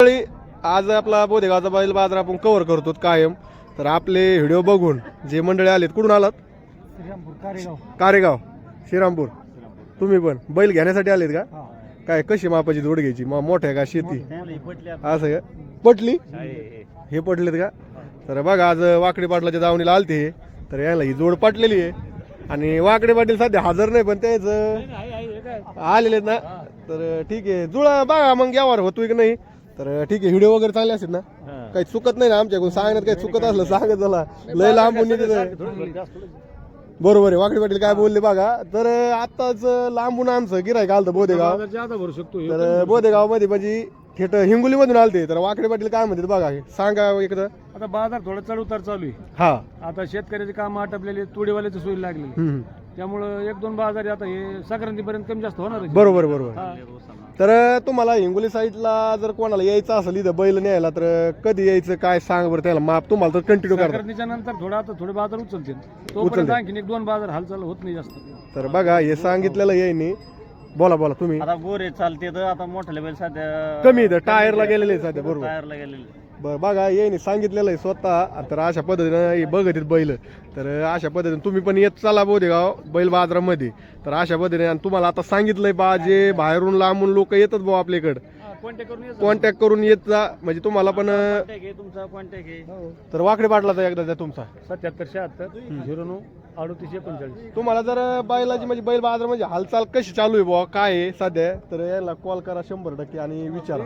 मंडळी, आज आपला बोदेगावचा बैल बाजार आपण कव्हर करतो कायम. तर आपले व्हिडिओ बघून जे मंडळी आलेत, कुठून आलात? कारेगाव, श्रीरामपूर. तुम्ही पण बैल घेण्यासाठी आलेत का? काय कशी मापाची जोड घ्यायची? मोठ्या का शेती असं का? पटली हे पटलेत का? तर बघा, आज वाकडे पाटलाच्या दावणीला आलते, तर यायला ही जोड पटलेली आहे. आणि वाकडे पाटील सध्या हजर नाही, पण तेच आलेले ना. तर ठीक आहे, जुळा बघा मग यावर होतोय की नाही. तर ठीक आहे, व्हिडिओ वगैरे चांगले असतील ना, काही चुकत नाही ना आमच्याकडून? सांगण्यात काही चुकत असलं सांगत झाला, लय लांबून बरोबर आहे. वाकडे पाटील काय बोलले बघा. तर आताच लांबून आमचं गिरायक आलतं बोदेगाव. तर बोदेगाव मध्ये म्हणजे थेट हिंगोली मधून आलते. तर वाकडे पाटील काय म्हणतात बघा, सांगा एकदा. आता बाजार थोडा चढ उतार चालू आहे. हा, आता शेतकऱ्याचे काम आटपलेले, तोडीवाल्याची सोय लागली, त्यामुळं एक दोन बाजार आता हे संक्रांतीपर्यंत कमी जास्त होणार. बरोबर बरोबर. तर तुम्हाला हिंगोली साईडला जर कोणाला यायचं असेल इथं बैल न्यायला, तर कधी यायचं काय सांग बरं त्याला माप. तुम्हाला तर कंटिन्यू करा. संक्रांतीच्या नंतर थोडा आता थोडे बाजार उचलतील, तोपर्यंत आणखी एक दोन बाजार हालचाल होत नाही जास्त. तर बघा, हे सांगितलेलं येईनी. बोला बोला तुम्ही. आता गोरे चालते तर आता मोठे बैल सध्या कमी इथं टायरला गेलेले सध्या. बरोबर, टायरला गेलेले. बरं बघा, येईनी सांगितलेलं आहे स्वतः. तर अशा पद्धतीनं बघत आहेत बैल. तर अशा पद्धतीने तुम्ही पण येत चला बोदेगाव बैल बाजारामध्ये. तर अशा पद्धतीने, आणि तुम्हाला आता सांगितलंय बा, जे बाहेरून लांबून लोक येतात भाऊ आपल्याकडे, कॉन्टॅक्ट करून येत जा, म्हणजे तुम्हाला पण. तुमचा कॉन्टॅक्ट आहे. तर वाकडे पाटलाचा एकदा द्या तुमचा. 7776 तुम्हाला जर बैलाची म्हणजे बैल बाजार म्हणजे हालचाल कशी चालू आहे बुवा, काय आहे सध्या, तर याला कॉल करा 100% आणि विचारा.